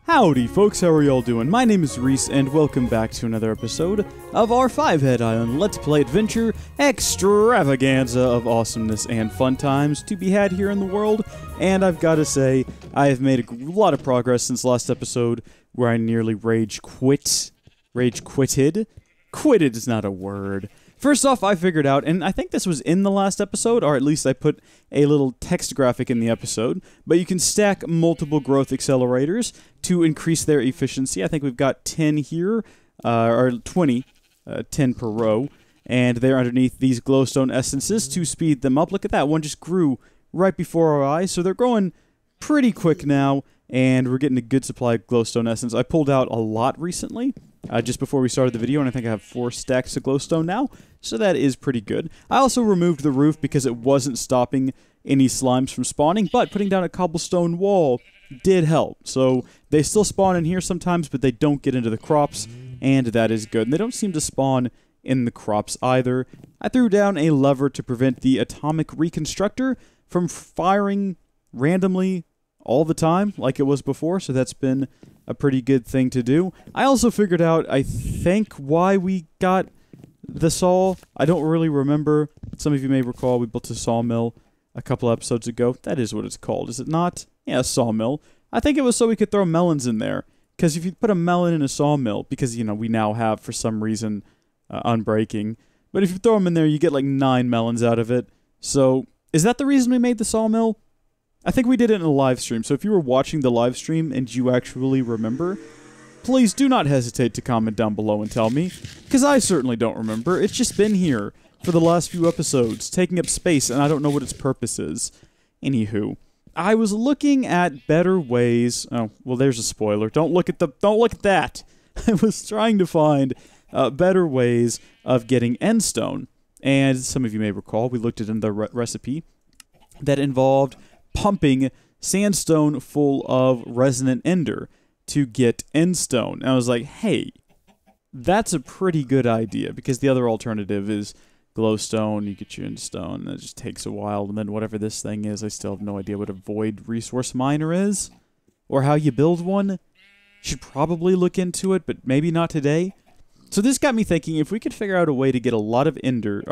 Howdy folks, how are y'all doing? My name is Rees, and welcome back to another episode of our 5-Head Island Let's Play Adventure extravaganza of awesomeness and fun times to be had here in the world. And I've got to say, I have made a lot of progress since last episode where I nearly rage quitted. Quitted is not a word. First off, I figured out, and I think this was in the last episode, or at least I put a little text graphic in the episode, but you can stack multiple growth accelerators to increase their efficiency. I think we've got 10 here, or 20, 10 per row, and they're underneath these glowstone essences to speed them up. Look at that, one just grew right before our eyes, so they're growing pretty quick now, and we're getting a good supply of glowstone essence. I pulled out a lot recently, just before we started the video, and I think I have 4 stacks of glowstone now, so that is pretty good. I also removed the roof because it wasn't stopping any slimes from spawning, but putting down a cobblestone wall did help. So they still spawn in here sometimes, but they don't get into the crops, and that is good. And they don't seem to spawn in the crops either. I threw down a lever to prevent the atomic reconstructor from firing randomly all the time like it was before, so that's been a pretty good thing to do. I also figured out, I think, why we got the saw. I don't really remember. Some of you may recall we built a sawmill a couple episodes ago. That is what it's called, is it not? Yeah, a sawmill. I think it was so we could throw melons in there. Because if you put a melon in a sawmill, because, you know, we now have, for some reason, unbreaking. But if you throw them in there, you get like 9 melons out of it. So, is that the reason we made the sawmill? I think we did it in a live stream, so if you were watching the live stream and you actually remember, please do not hesitate to comment down below and tell me, because I certainly don't remember. It's just been here for the last few episodes, taking up space, and I don't know what its purpose is. Anywho, I was looking at better ways. Oh, well, there's a spoiler. Don't look at that. I was trying to find better ways of getting endstone, and some of you may recall we looked at in the recipe that involved pumping sandstone full of resonant ender to get endstone. And I was like, hey, that's a pretty good idea, because the other alternative is glowstone, you get your endstone, and it just takes a while, and then whatever this thing is, I still have no idea what a void resource miner is, or how you build one. Should probably look into it, but maybe not today. So this got me thinking, if we could figure out a way to get a lot of ender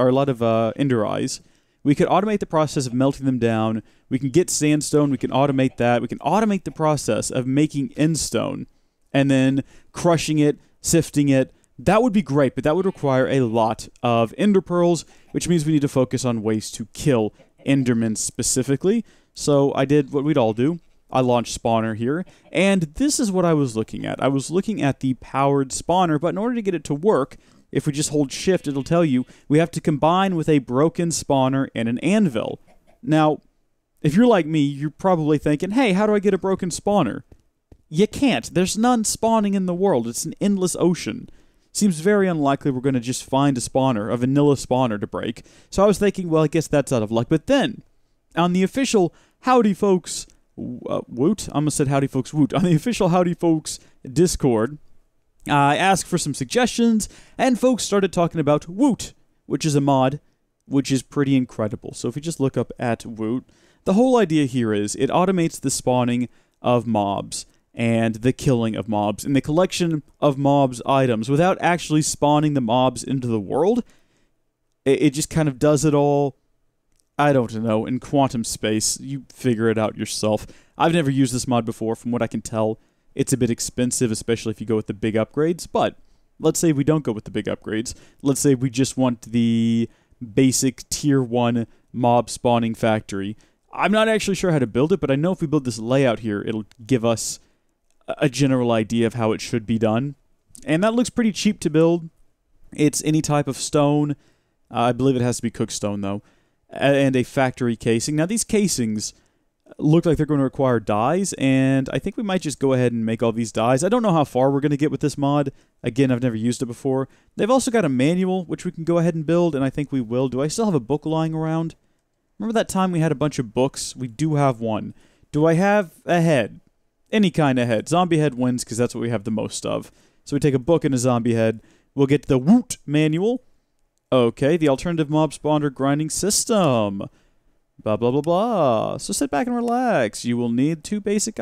eyes, we could automate the process of melting them down. We can get sandstone. We can automate that. We can automate the process of making endstone and then crushing it, sifting it. That would be great, but that would require a lot of ender pearls, which means we need to focus on ways to kill endermen specifically. So I did what we'd all do. I launched spawner here, and this is what I was looking at. I was looking at the powered spawner, but in order to get it to work, if we just hold shift, it'll tell you we have to combine with a broken spawner and an anvil. Now, if you're like me, you're probably thinking, hey, how do I get a broken spawner? You can't. There's none spawning in the world. It's an endless ocean. Seems very unlikely we're going to just find a spawner, a vanilla spawner to break. So I was thinking, well, I guess that's out of luck. But then, on the official Howdy Folks Woot, I almost said Howdy Folks Woot, on the official Howdy Folks Discord, I asked for some suggestions, and folks started talking about Woot, which is a mod, which is pretty incredible. So if you just look up at Woot, the whole idea here is it automates the spawning of mobs and the killing of mobs and the collection of mobs items without actually spawning the mobs into the world. It just kind of does it all, I don't know, in quantum space. You figure it out yourself. I've never used this mod before. From what I can tell, it's a bit expensive, especially if you go with the big upgrades, but let's say we don't go with the big upgrades. Let's say we just want the basic tier 1 mob spawning factory. I'm not actually sure how to build it, but I know if we build this layout here, it'll give us a general idea of how it should be done. And that looks pretty cheap to build. It's any type of stone. I believe it has to be cooked stone, though. And a factory casing. Now, these casings look like they're going to require dyes, and I think we might just go ahead and make all these dyes. I don't know how far we're going to get with this mod. Again, I've never used it before. They've also got a manual, which we can go ahead and build, and I think we will. Do I still have a book lying around? Remember that time we had a bunch of books? We do have one. Do I have a head? Any kind of head. Zombie head wins, because that's what we have the most of. So we take a book and a zombie head. We'll get the Woot manual. Okay, the alternative mob spawner grinding system. Blah, blah, blah, blah. So sit back and relax. You will need 2 basic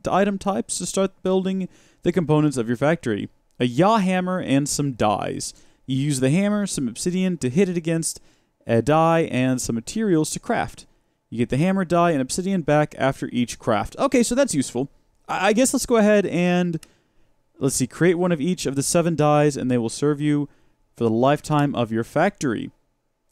select item types to start building the components of your factory. A yaw hammer and some dies. You use the hammer, some obsidian to hit it against a die, and some materials to craft. You get the hammer, die, and obsidian back after each craft. Okay, so that's useful. I guess let's go ahead and, let's see, create one of each of the 7 dies, and they will serve you for the lifetime of your factory.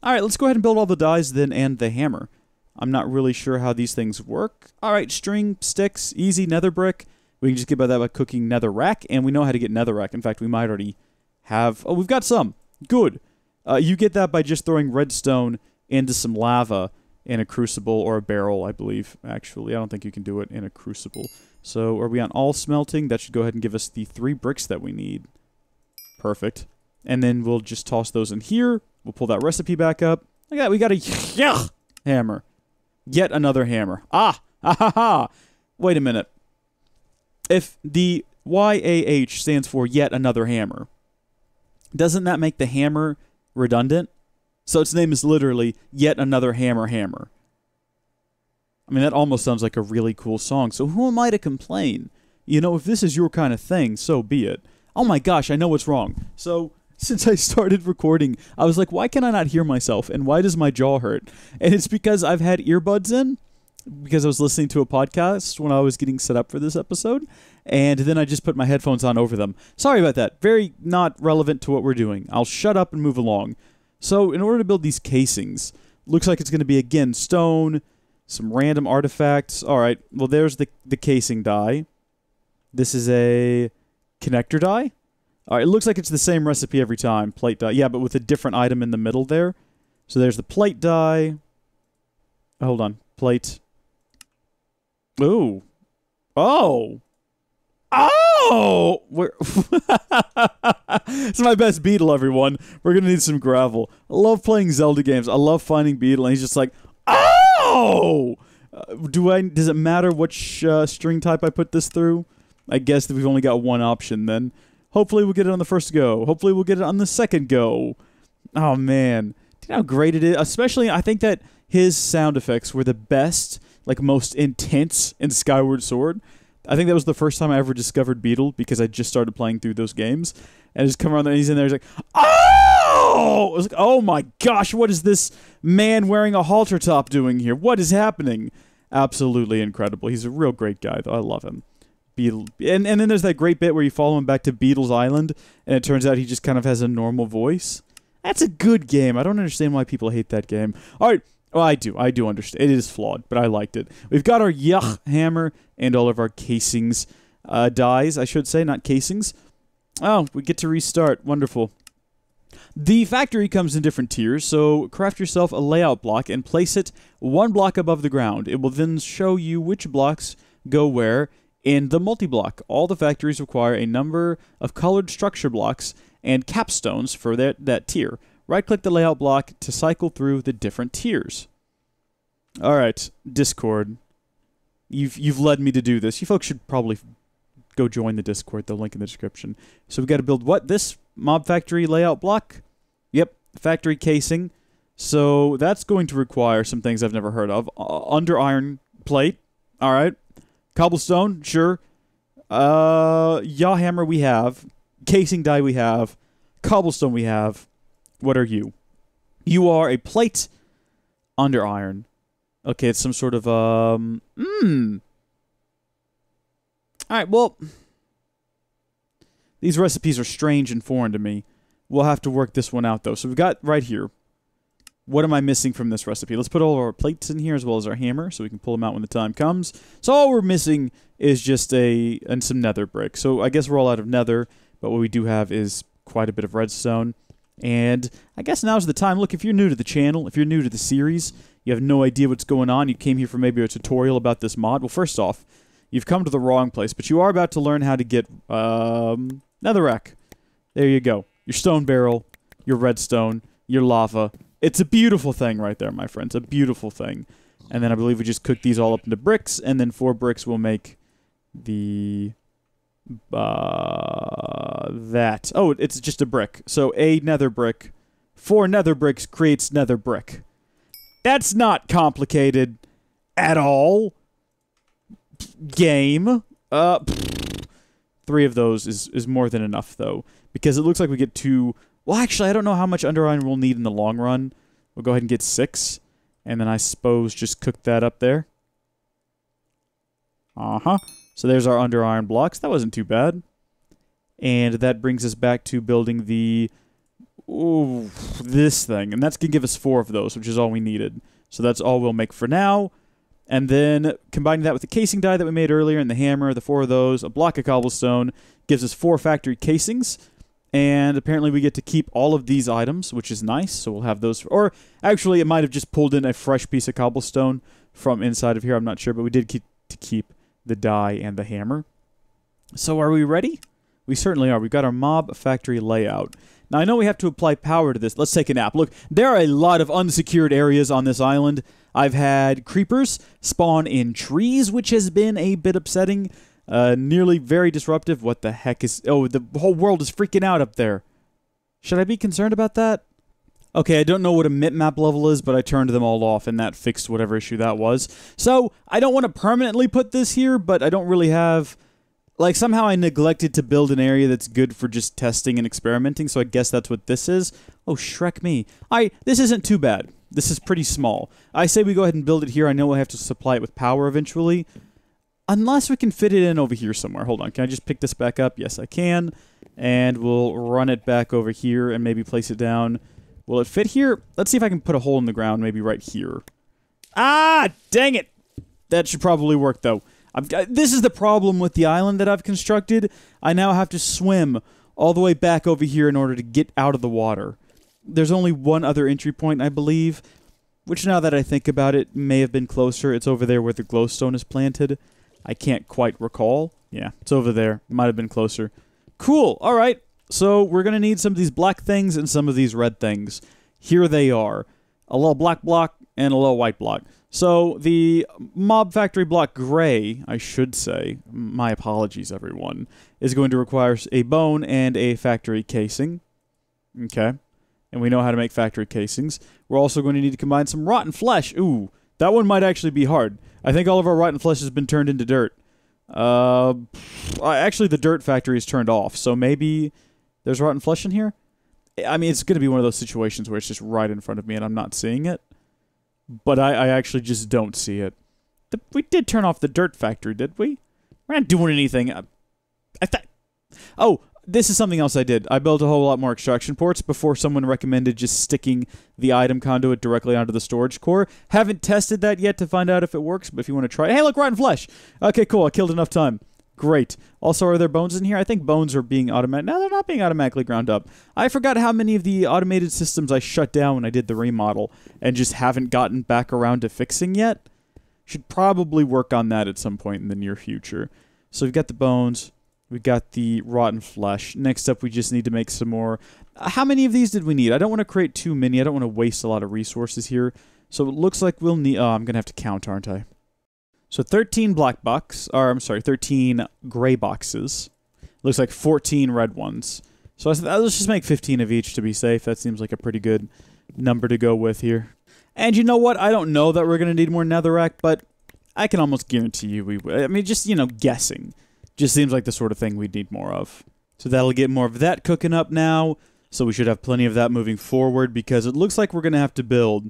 Alright, let's go ahead and build all the dies then and the hammer. I'm not really sure how these things work. Alright, string, sticks, easy, nether brick. We can just get by that by cooking netherrack, and we know how to get netherrack. In fact, we might already have... Oh, we've got some. Good. You get that by just throwing redstone into some lava in a crucible or a barrel, I believe, actually. I don't think you can do it in a crucible. So, are we on all smelting? That should go ahead and give us the 3 bricks that we need. Perfect. And then we'll just toss those in here. We'll pull that recipe back up. Look at that, we got a hammer. Yet another hammer. Ah! Ah ha ha! Wait a minute. If the YAH stands for yet another hammer, doesn't that make the hammer redundant? So its name is literally Yet Another Hammer Hammer. I mean, that almost sounds like a really cool song. So who am I to complain? You know, if this is your kind of thing, so be it. Oh my gosh, I know what's wrong. So, since I started recording, I was like, why can I not hear myself? And why does my jaw hurt? And it's because I've had earbuds in, because I was listening to a podcast when I was getting set up for this episode, and then I just put my headphones on over them. Sorry about that. Very not relevant to what we're doing. I'll shut up and move along. So, in order to build these casings, looks like it's going to be, again, stone, some random artifacts. Alright, well, there's the casing die. This is a connector die. Alright, it looks like it's the same recipe every time. Plate die. Yeah, but with a different item in the middle there. So there's the plate die. Hold on. Plate. Ooh. Oh! Oh! It's my best beetle, everyone. We're gonna need some gravel. I love playing Zelda games. I love finding beetle, and he's just like, oh! Does it matter which string type I put this through? I guess that we've only got one option then. Hopefully we'll get it on the first go. Hopefully we'll get it on the second go. Oh, man. Do you know how great it is? Especially, I think that his sound effects were the best, like, most intense in Skyward Sword. I think that was the first time I ever discovered Beetle, because I just started playing through those games. And I just come around there, and he's in there, he's like, oh! I was like, oh my gosh, what is this man wearing a halter top doing here? What is happening? Absolutely incredible. He's a real great guy, though. I love him. Beetle. And then there's that great bit where you follow him back to Beetle's Island, and it turns out he just kind of has a normal voice. That's a good game. I don't understand why people hate that game. Alright, well, I do understand. It is flawed, but I liked it. We've got our Yuck hammer and all of our casings. Dies, I should say, not casings. Oh, we get to restart. Wonderful. The factory comes in different tiers, so craft yourself a layout block and place it 1 block above the ground. It will then show you which blocks go where in the multi-block. All the factories require a number of colored structure blocks and capstones for that tier. Right-click the layout block to cycle through the different tiers. Alright, Discord. You've led me to do this. You folks should probably go join the Discord, the link in the description. So we've got to build what? This mob factory layout block? Yep, factory casing. So that's going to require some things I've never heard of. Under iron plate. Alright. Cobblestone, sure. Yaw hammer we have. Casing die we have. Cobblestone we have. What are you? You are a plate under iron. Okay, it's some sort of, Alright, well, these recipes are strange and foreign to me. We'll have to work this one out, though. So we've got right here. What am I missing from this recipe? Let's put all of our plates in here as well as our hammer so we can pull them out when the time comes. So all we're missing is just some nether brick. So I guess we're all out of nether, but what we do have is quite a bit of redstone. And I guess now's the time. Look, if you're new to the channel, if you're new to the series, you have no idea what's going on, you came here for maybe a tutorial about this mod. Well, first off, you've come to the wrong place, but you are about to learn how to get netherrack. There you go. Your stone barrel, your redstone, your lava. It's a beautiful thing right there, my friends. A beautiful thing. And then I believe we just cook these all up into bricks, and then 4 bricks will make the... that. Oh, it's just a brick. So a nether brick. 4 nether bricks creates nether brick. That's not complicated at all. Game. 3 of those is more than enough, though. Because it looks like we get 2... Well, actually, I don't know how much under iron we'll need in the long run. We'll go ahead and get 6. And then I suppose just cook that up there. Uh-huh. So there's our under iron blocks. That wasn't too bad. And that brings us back to building the... Ooh, this thing. And that's going to give us 4 of those, which is all we needed. So that's all we'll make for now. And then combining that with the casing die that we made earlier and the hammer, the 4 of those, a block of cobblestone, gives us 4 factory casings. And apparently we get to keep all of these items, which is nice. So we'll have those. Or actually, it might have just pulled in a fresh piece of cobblestone from inside of here. I'm not sure, but we did keep the die and the hammer. So are we ready? We certainly are. We've got our mob factory layout. Now, I know we have to apply power to this. Let's take a nap. Look, there are a lot of unsecured areas on this island. I've had creepers spawn in trees, which has been a bit upsetting. Nearly very disruptive. What the heck is... Oh, the whole world is freaking out up there. Should I be concerned about that? Okay, I don't know what a map level is, but I turned them all off, and that fixed whatever issue that was. So, I don't want to permanently put this here, but I don't really have... Like, somehow I neglected to build an area that's good for just testing and experimenting, so I guess that's what this is. Oh, Shrek me. This isn't too bad. This is pretty small. I say we go ahead and build it here. I know we'll have to supply it with power eventually. Unless we can fit it in over here somewhere. Hold on, can I just pick this back up? Yes, I can. And we'll run it back over here and maybe place it down. Will it fit here? Let's see if I can put a hole in the ground, maybe right here. Ah, dang it! That should probably work, though. This is the problem with the island that I've constructed. I now have to swim all the way back over here in order to get out of the water. There's only one other entry point, I believe, which now that I think about it, may have been closer. It's over there where the glowstone is planted. I can't quite recall. Yeah, it's over there. It might have been closer. Cool, alright. So we're going to need some of these black things and some of these red things. Here they are. A little black block and a little white block. So, the mob factory block gray, I should say, my apologies everyone, is going to require a bone and a factory casing. Okay. And we know how to make factory casings. We're also going to need to combine some rotten flesh. Ooh, that one might actually be hard. I think all of our rotten flesh has been turned into dirt. Actually, the dirt factory is turned off, so maybe there's rotten flesh in here? I mean, it's going to be one of those situations where it's just right in front of me and I'm not seeing it. But I actually just don't see it. We did turn off the dirt factory, did we? We're not doing anything. Oh, this is something else I did. I built a whole lot more extraction ports before someone recommended just sticking the item conduit directly onto the storage core. Haven't tested that yet to find out if it works, but if you want to try it. Hey, look, rotten flesh! Okay, cool. I killed enough time. Great. Also, are there bones in here? I think bones are being automatic. No, they're not being automatically ground up. I forgot how many of the automated systems I shut down when I did the remodel and just haven't gotten back around to fixing yet. Should probably work on that at some point in the near future. So we've got the bones. We've got the rotten flesh. Next up, we just need to make some more. How many of these did we need? I don't want to create too many. I don't want to waste a lot of resources here. So it looks like we'll need... Oh, I'm going to have to count, aren't I? So 13 black box, or I'm sorry, 13 gray boxes. Looks like 14 red ones. So let's just make 15 of each to be safe. That seems like a pretty good number to go with here. And you know what? I don't know that we're going to need more netherrack, but I can almost guarantee you we will. I mean, just, you know, guessing. Just seems like the sort of thing we'd need more of. So that'll get more of that cooking up now. So we should have plenty of that moving forward because it looks like we're going to have to build.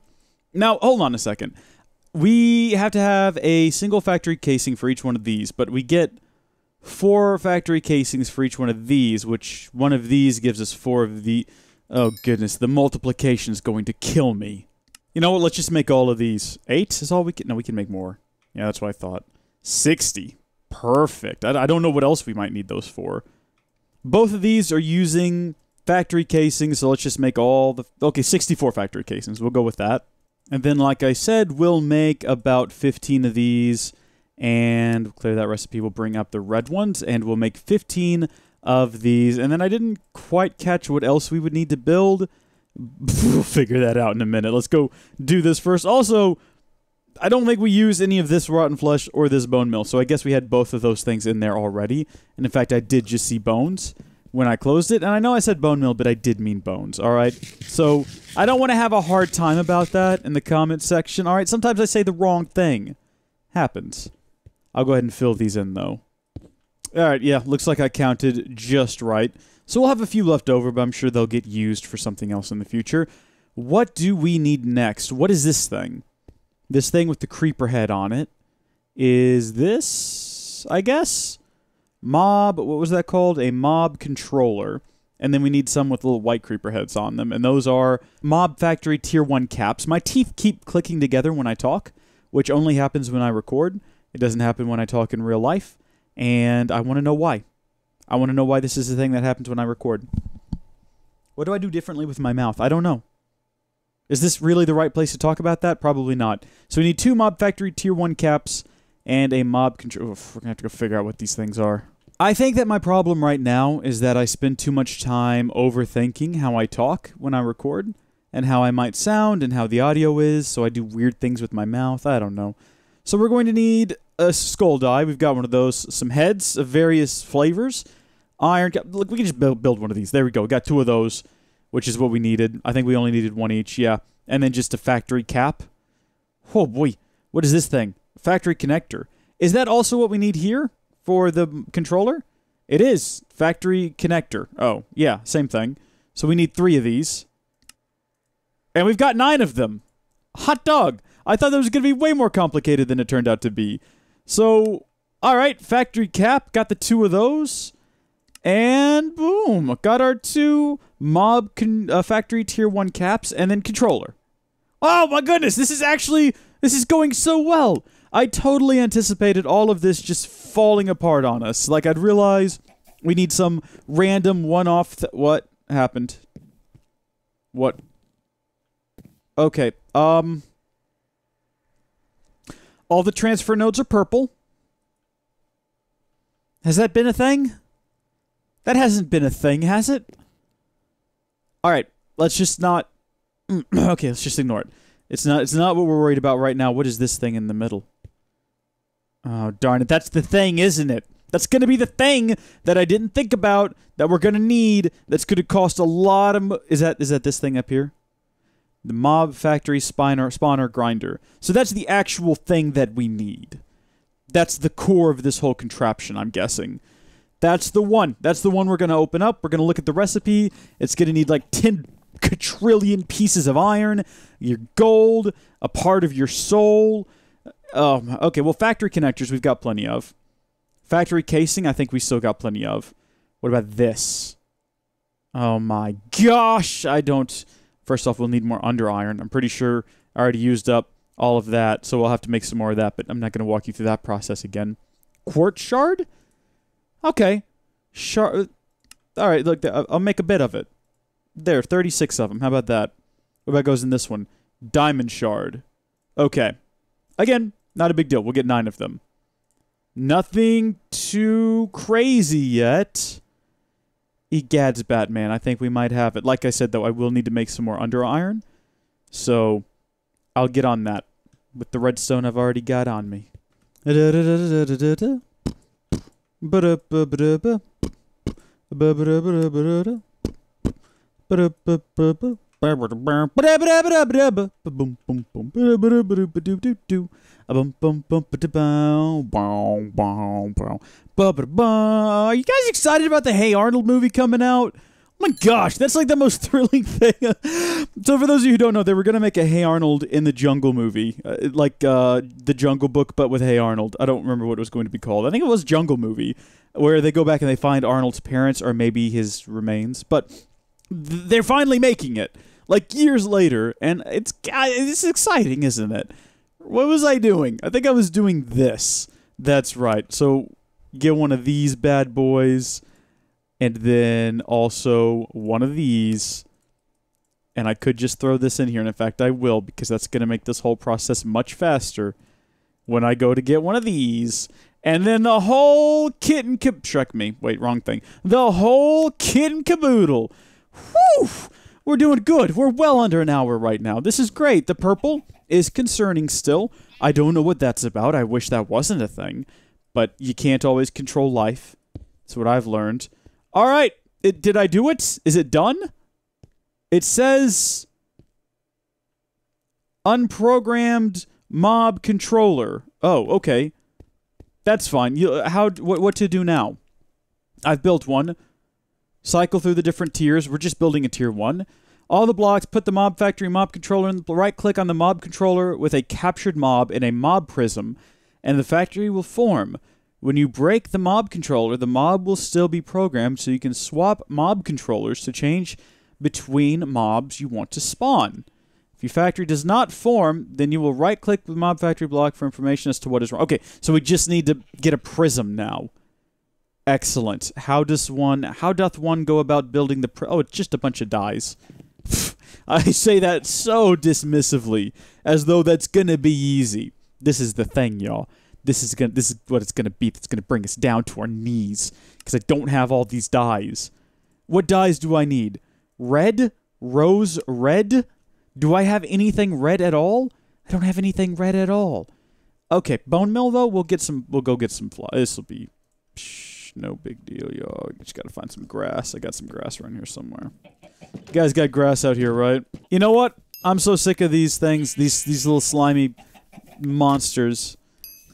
Now, hold on a second. We have to have a single factory casing for each one of these, but we get 4 factory casings for each one of these, which one of these gives us 4 of the... Oh, goodness, the multiplication is going to kill me. You know what, let's just make all of these. 8 is all we can... No, we can make more. Yeah, that's what I thought. 60. Perfect. I don't know what else we might need those for. Both of these are using factory casings, so let's just make all the... Okay, 64 factory casings. We'll go with that. And then, like I said, we'll make about 15 of these, and clear that recipe. We'll bring up the red ones, and we'll make 15 of these. And then I didn't quite catch what else we would need to build. We'll figure that out in a minute. Let's go do this first. Also, I don't think we use any of this rotten flesh or this bone meal, so I guess we had both of those things in there already. And in fact, I did just see bones when I closed it. And I know I said bone meal, but I did mean bones, alright? So, I don't want to have a hard time about that in the comments section. Alright, sometimes I say the wrong thing. Happens. I'll go ahead and fill these in, though. Alright, yeah, looks like I counted just right. So we'll have a few left over, but I'm sure they'll get used for something else in the future. What do we need next? What is this thing? This thing with the creeper head on it. Is this, I guess? Mob, what was that called? A mob controller. And then we need some with little white creeper heads on them. And those are Mob Factory Tier 1 caps. My teeth keep clicking together when I talk, which only happens when I record. It doesn't happen when I talk in real life. And I want to know why. I want to know why this is the thing that happens when I record. What do I do differently with my mouth? I don't know. Is this really the right place to talk about that? Probably not. So we need 2 Mob Factory Tier 1 caps and a mob control. We're going to have to go figure out what these things are. I think that my problem right now is that I spend too much time overthinking how I talk when I record and how I might sound and how the audio is, so I do weird things with my mouth. I don't know. So we're going to need a skull die. We've got one of those. Some heads of various flavors. Iron. Look, we can just build one of these. There we go. We got 2 of those, which is what we needed. I think we only needed 1 each, yeah. And then just a factory cap. Oh, boy. What is this thing? Factory connector. Is that also what we need here for the controller? It is. Factory connector. Oh, yeah. Same thing. So we need 3 of these. And we've got 9 of them. Hot dog. I thought that was going to be way more complicated than it turned out to be. So, alright, factory cap, got the 2 of those. And boom, got our 2 mob factory tier 1 caps and then controller. Oh my goodness, this is going so well. I totally anticipated all of this just falling apart on us. Like, I'd realize we need some random one-off what happened? What? Okay, all the transfer nodes are purple. Has that been a thing? That hasn't been a thing, has it? Alright, let's just not... okay, let's just ignore it. It's not what we're worried about right now. What is this thing in the middle? Oh, darn it. That's the thing, isn't it? That's going to be the thing that I didn't think about, that we're going to need, that's going to cost a lot of... Is that this thing up here? The Mob Factory Spawner Grinder. So that's the actual thing that we need. That's the core of this whole contraption, I'm guessing. That's the one. That's the one we're going to open up. We're going to look at the recipe. It's going to need like 10 quadrillion pieces of iron, your gold, a part of your soul. Okay, well, factory connectors we've got plenty of. Factory casing, I think we still got plenty of. What about this? Oh my gosh, I don't... First off, we'll need more under iron. I'm pretty sure I already used up all of that, so we'll have to make some more of that, but I'm not going to walk you through that process again. Quartz shard? Okay. Shard. All right, look, I'll make a bit of it. There, 36 of them. How about that? What about goes in this one? Diamond shard. Okay. Again, not a big deal. We'll get 9 of them. Nothing too crazy yet. Egads, Batman. I think we might have it. Like I said, though, I will need to make some more under iron. So, I'll get on that with the redstone I've already got on me. Are you guys excited about the Hey Arnold movie coming out? Oh my gosh, that's like the most thrilling thing. So for those of you who don't know, they were going to make a Hey Arnold in the Jungle movie. Like the Jungle Book, but with Hey Arnold. I don't remember what it was going to be called. I think it was Jungle Movie, where they go back and they find Arnold's parents or maybe his remains. But they're finally making it, like years later, and it's exciting, isn't it? What was I doing? I think I was doing this. That's right. So get one of these bad boys. And then also one of these. And I could just throw this in here. And in fact, I will, because that's going to make this whole process much faster when I go to get one of these. And then the whole kit and Shrek me. Wait, wrong thing. The whole kit and caboodle. Whew! We're doing good. We're well under an hour right now. This is great. The purple is concerning still. I don't know what that's about. I wish that wasn't a thing. But you can't always control life. That's what I've learned. All right. Did I do it? Is it done? It says unprogrammed mob controller. Oh, okay. That's fine. What to do now? I've built one. Cycle through the different tiers. We're just building a tier 1. All the blocks, put the mob factory mob controller in, right-click on the mob controller with a captured mob in a mob prism, and the factory will form. When you break the mob controller, the mob will still be programmed, so you can swap mob controllers to change between mobs you want to spawn. If your factory does not form, then you will right-click the mob factory block for information as to what is wrong. Okay, so we just need to get a prism now. Excellent. How doth one go about building the oh, it's just a bunch of dies. I say that so dismissively, as though that's gonna be easy. This is the thing, y'all. This is what it's gonna be. That's gonna bring us down to our knees, because I don't have all these dies. What dies do I need? Red? Rose red? Do I have anything red at all? I don't have anything red at all. Okay, bone meal though. We'll go get some fly. This will be no big deal, y'all. Just gotta find some grass. I got some grass around here somewhere. You guys got grass out here, right? You know what? I'm so sick of these things. These little slimy monsters.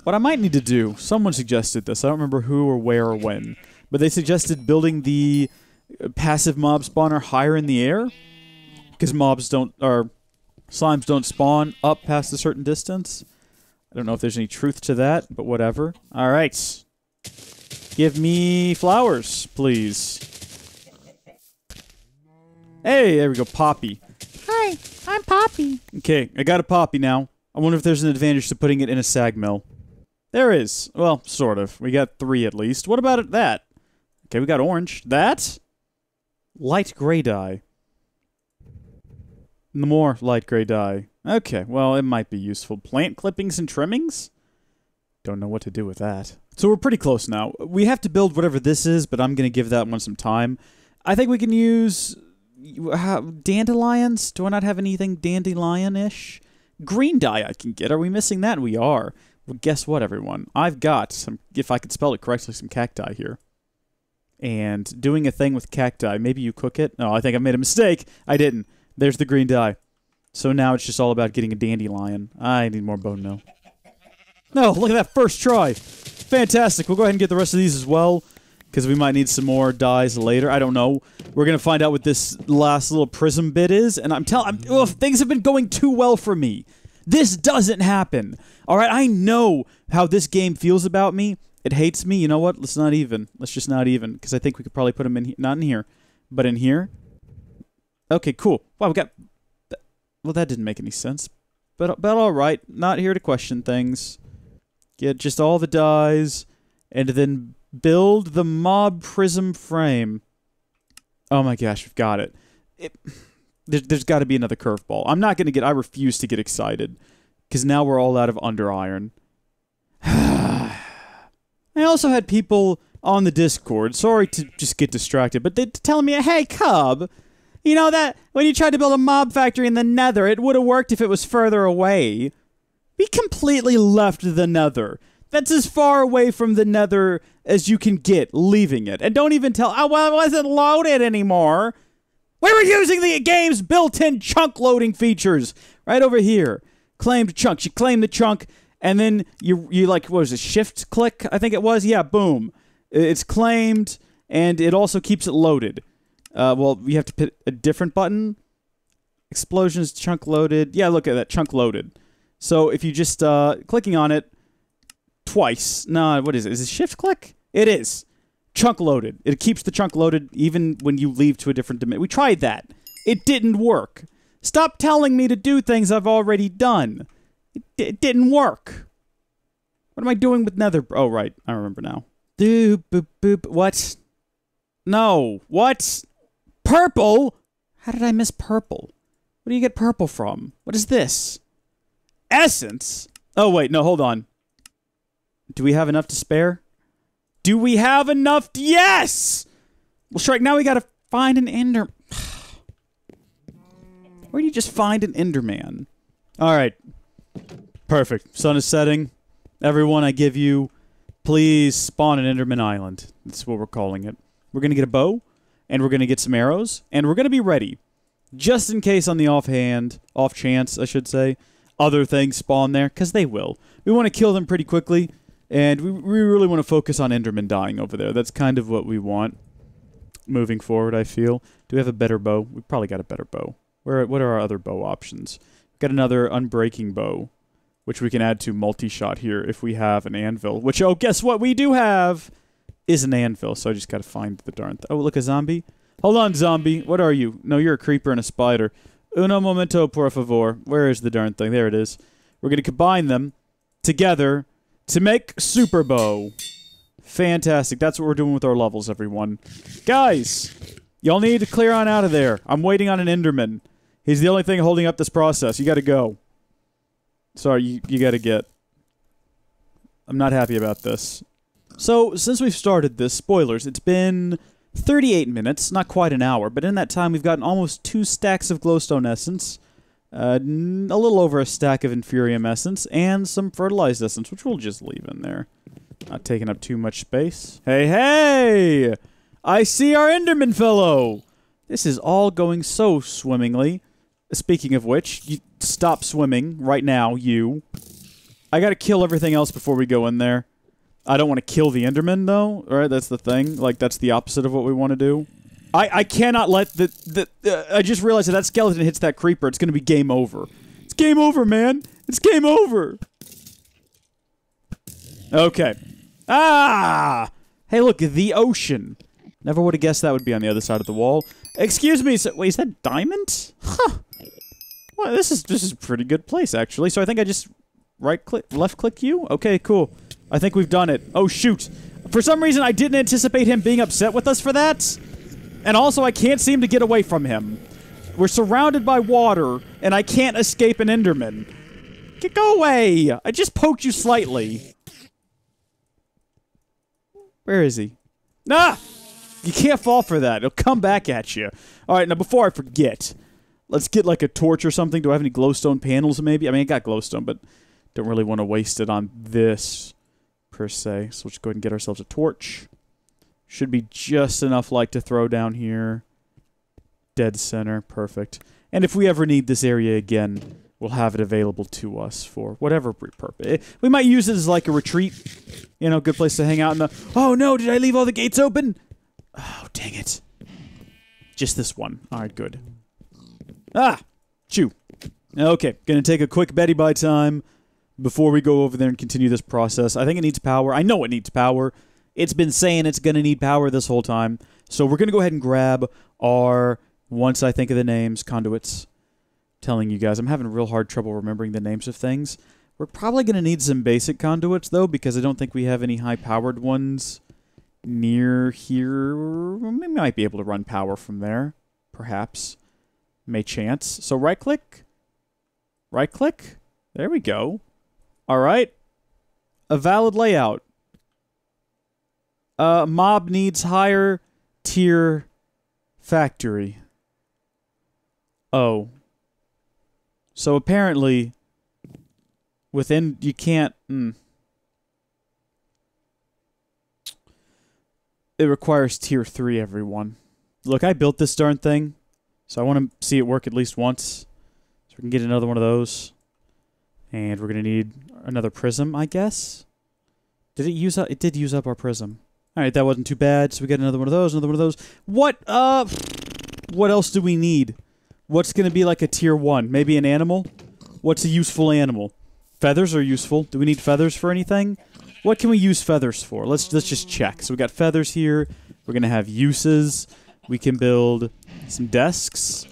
What I might need to do. Someone suggested this. I don't remember who or where or when, but they suggested building the passive mob spawner higher in the air, because slimes don't spawn up past a certain distance. I don't know if there's any truth to that, but whatever. All right. Give me flowers, please. Hey, there we go, Poppy. Hi, I'm Poppy. Okay, I got a Poppy now. I wonder if there's an advantage to putting it in a sag mill. There is. Well, sort of. We got 3 at least. What about that? Okay, we got orange. That? Light gray dye. More light gray dye. Okay, well, it might be useful. Plant clippings and trimmings? Don't know what to do with that. So we're pretty close now. We have to build whatever this is, but I'm going to give that one some time. I think we can use dandelions. Do I not have anything dandelion-ish? Green dye I can get. Are we missing that? We are. Well, guess what, everyone? I've got some, if I could spell it correctly, some cacti here. And doing a thing with cacti. Maybe you cook it? No, I think I made a mistake. I didn't. There's the green dye. So now it's just all about getting a dandelion. I need more bone meal. No, look at that first try. Fantastic. We'll go ahead and get the rest of these as well, because we might need some more dyes later. I don't know. We're going to find out what this last little prism bit is, and things have been going too well for me. This doesn't happen. All right, I know how this game feels about me. It hates me. You know what? Let's not even. Let's just not even, because I think we could probably put them in here. Not in here, but in here. Okay, cool. Wow, we got... Well, that didn't make any sense. But all right. Not here to question things. Get just all the dyes, and then build the mob prism frame. Oh my gosh, we've got it. There's got to be another curveball. I'm not going to get... I refuse to get excited, because now we're all out of under iron. I also had people on the Discord, sorry to just get distracted, but they're telling me, hey, Cub, you know that when you tried to build a mob factory in the Nether, it would have worked if it was further away. We completely left the Nether. That's as far away from the Nether as you can get, leaving it. And don't even tell, oh, well, it wasn't loaded anymore. We were using the game's built-in chunk loading features. Right over here. Claimed chunks. You claim the chunk, and then you like, what was it, shift click, I think it was? Yeah, boom. It's claimed, and it also keeps it loaded. Well, you have to put a different button. Explosions, chunk loaded. Yeah, look at that, chunk loaded. So if you just, clicking on it twice. No, what is it? Is it shift click? It is. Chunk loaded. It keeps the chunk loaded even when you leave to a different dimension. We tried that. It didn't work. Stop telling me to do things I've already done. It didn't work. What am I doing with Nether? Oh, right. I remember now. Doop, boop, boop. What? No. What? Purple? How did I miss purple? Where do you get purple from? What is this? Essence? Oh, wait. No, hold on. Do we have enough to spare? Do we have enough? Yes! Well, Shrek, now we gotta find an ender... Where do you just find an enderman? Alright. Perfect. Sun is setting. Everyone, I give you... Please spawn an Enderman Island. That's what we're calling it. We're gonna get a bow, and we're gonna get some arrows, and we're gonna be ready. Just in case on the off chance, I should say, other things spawn there, because they will. We want to kill them pretty quickly, And we really want to focus on Enderman dying over there. That's kind of what we want moving forward, I feel. Do we have a better bow? We've probably got a better bow. What are our other bow options? We've got another unbreaking bow, which we can add to multi-shot here if we have an anvil. Which, oh, guess what we do have is an anvil. So I just got to find the darn thing. Oh, look, a zombie. Hold on, zombie. What are you? No, you're a creeper and a spider. Uno momento, por favor. Where is the darn thing? There it is. We're going to combine them together to make super bow. Fantastic. That's what we're doing with our levels, everyone. Guys, y'all need to clear on out of there. I'm waiting on an Enderman. He's the only thing holding up this process. You got to go. Sorry, you got to get. I'm not happy about this. So, since we've started this, spoilers, it's been 38 minutes, not quite an hour, but in that time we've gotten almost 2 stacks of glowstone essence, a little over a stack of inferium essence, and some fertilized essence, which we'll just leave in there. Not taking up too much space. Hey, hey! I see our Enderman fellow! This is all going so swimmingly. Speaking of which, you stop swimming right now, you. I gotta kill everything else before we go in there. I don't want to kill the Enderman, though. Right? That's the thing. Like, that's the opposite of what we want to do. I cannot let I just realized that skeleton hits that creeper. It's going to be game over. It's game over, man. It's game over. Okay. Ah! Hey, look, the ocean. Never would have guessed that would be on the other side of the wall. Excuse me. Wait, is that diamond? Huh. Well, this is a pretty good place, actually. So I think I just left-click you? Okay, cool. I think we've done it. Oh, shoot. For some reason, I didn't anticipate him being upset with us for that. And also, I can't seem to get away from him. We're surrounded by water, and I can't escape an Enderman. Go away! I just poked you slightly. Where is he? Ah! You can't fall for that. It'll come back at you. Alright, now before I forget, let's get like a torch or something. Do I have any glowstone panels maybe? I mean, I got glowstone, but don't really want to waste it on this, per se. So let's go ahead and get ourselves a torch. Should be just enough light to throw down here. Dead center. Perfect. And if we ever need this area again, we'll have it available to us for whatever purpose. We might use it as like a retreat. You know, good place to hang out in the... Oh no, did I leave all the gates open? Oh, dang it. Just this one. Alright, good. Ah! Chew. Okay, gonna take a quick Betty Bye time before we go over there and continue this process. I think it needs power. I know it needs power. It's been saying it's going to need power this whole time. So we're going to go ahead and grab our, once I think of the names, conduits. Telling you guys, I'm having real hard trouble remembering the names of things. We're probably going to need some basic conduits, though, because I don't think we have any high-powered ones near here. We might be able to run power from there, perhaps. May chance. So right-click. Right-click. There we go. All right. A valid layout. Mob needs higher tier factory. Oh. So apparently, within, you can't, It requires tier 3, everyone. Look, I built this darn thing, so I want to see it work at least once. So we can get another one of those. And we're going to need another prism, I guess. Did it use up? It did use up our prism. Alright, that wasn't too bad. So we got another one of those, another one of those. What else do we need? What's going to be like a tier 1? Maybe an animal? What's a useful animal? Feathers are useful. Do we need feathers for anything? What can we use feathers for? Let's just check. So we got feathers here. We're going to have uses. We can build some desks.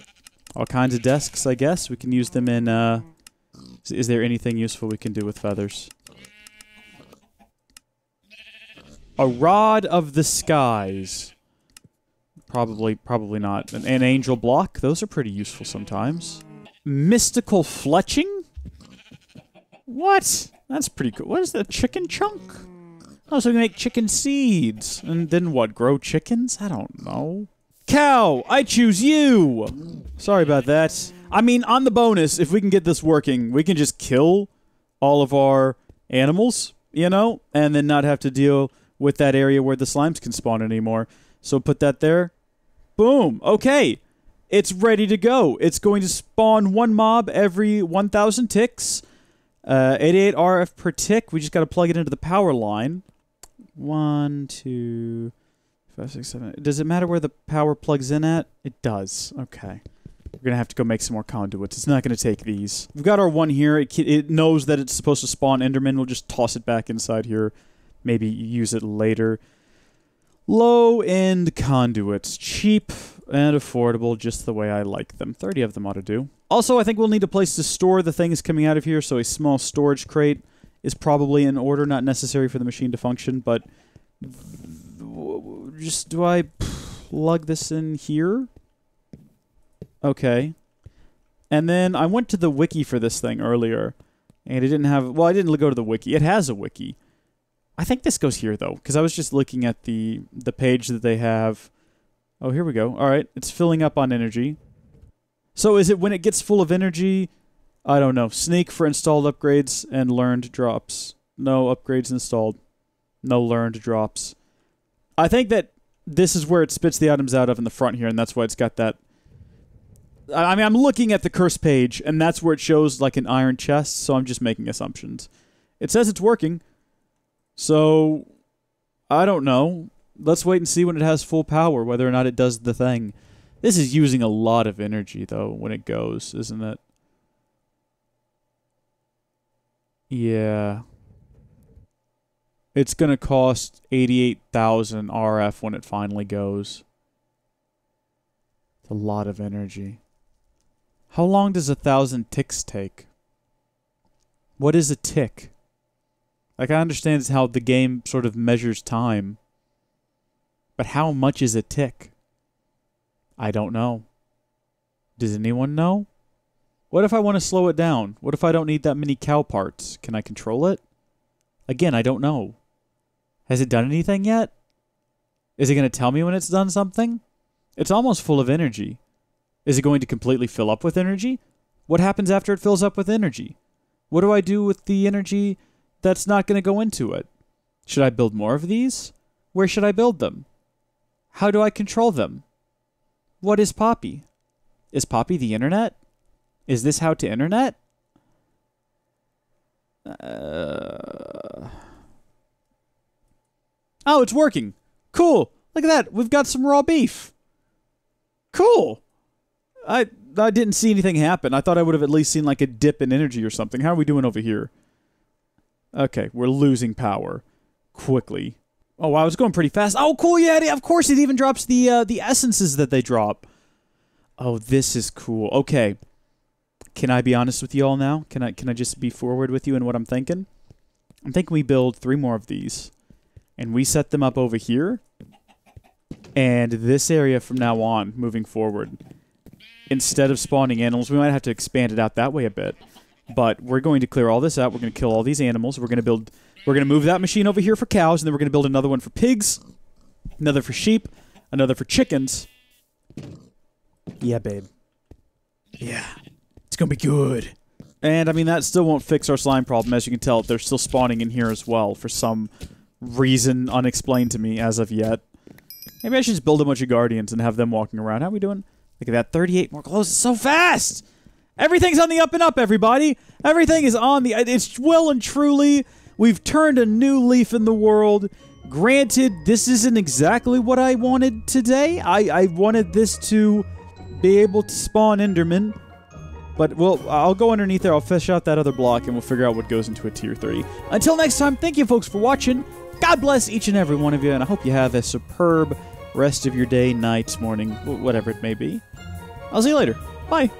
All kinds of desks, I guess. We can use them in, is there anything useful we can do with feathers? A rod of the skies. Probably not. An angel block. Those are pretty useful sometimes. Mystical fletching? What? That's pretty cool. What is that? Chicken chunk? Oh, so we can make chicken seeds. And then what? Grow chickens? I don't know. Cow! I choose you! Sorry about that. I mean, on the bonus, if we can get this working, we can just kill all of our animals, you know? And then not have to deal with that area where the slimes can spawn anymore. So put that there. Boom. Okay. It's ready to go. It's going to spawn one mob every 1,000 ticks. 88 RF per tick. We just got to plug it into the power line. 1, 2, 5, 6, 7. Does it matter where the power plugs in at? It does. Okay. We're going to have to go make some more conduits. It's not going to take these. We've got our one here. It knows that it's supposed to spawn Enderman. We'll just toss it back inside here. Maybe use it later. Low-end conduits. Cheap and affordable, just the way I like them. 30 of them ought to do. Also, I think we'll need a place to store the things coming out of here, so a small storage crate is probably in order, not necessary for the machine to function, but just do I plug this in here? Okay. And then I went to the wiki for this thing earlier, and it didn't have... Well, I didn't go to the wiki. It has a wiki. I think this goes here, though, because I was just looking at the page that they have. Oh, here we go. All right, it's filling up on energy. So is it when it gets full of energy... I don't know. Sneak for installed upgrades and learned drops. No upgrades installed. No learned drops. I think that this is where it spits the items out of in the front here, and that's why it's got that... I mean, I'm looking at the curse page, and that's where it shows like an iron chest, so I'm just making assumptions. It says it's working, so I don't know. Let's wait and see when it has full power, whether or not it does the thing. This is using a lot of energy, though, when it goes, isn't it? Yeah. It's going to cost 88,000 RF when it finally goes. It's a lot of energy. How long does 1,000 ticks take? What is a tick? Like, I understand it's how the game sort of measures time. But how much is a tick? I don't know. Does anyone know? What if I want to slow it down? What if I don't need that many cow parts? Can I control it? Again, I don't know. Has it done anything yet? Is it going to tell me when it's done something? It's almost full of energy. Is it going to completely fill up with energy? What happens after it fills up with energy? What do I do with the energy that's not going to go into it? Should I build more of these? Where should I build them? How do I control them? What is Poppy? Is Poppy the internet? Is this how to internet? Oh, it's working. Cool. Look at that. We've got some raw beef. Cool. I didn't see anything happen. I thought I would have at least seen like a dip in energy or something. How are we doing over here? Okay, we're losing power quickly. Oh, wow, it's going pretty fast. Oh, cool. Yeah, of course it even drops the essences that they drop. Oh, this is cool. Okay. Can I be honest with you all now? Can I just be forward with you in what I'm thinking? I'm thinking we build 3 more of these. And we set them up over here. And this area from now on, moving forward. Instead of spawning animals, we might have to expand it out that way a bit. But we're going to clear all this out. We're going to kill all these animals. We're going to move that machine over here for cows. And then we're going to build another one for pigs. Another for sheep. Another for chickens. Yeah, babe. Yeah. It's gonna be good. And, I mean, that still won't fix our slime problem. As you can tell, they're still spawning in here as well for some reason unexplained to me as of yet. Maybe I should just build a bunch of guardians and have them walking around. How are we doing? Look at that. 38 more close. It's so fast! Everything's on the up and up, everybody! Everything is on the... It's well and truly... We've turned a new leaf in the world. Granted, this isn't exactly what I wanted today. I wanted this to be able to spawn Enderman. But I'll go underneath there, I'll fish out that other block, and we'll figure out what goes into a tier 30. Until next time, thank you folks for watching. God bless each and every one of you, and I hope you have a superb rest of your day, night, morning, whatever it may be. I'll see you later. Bye.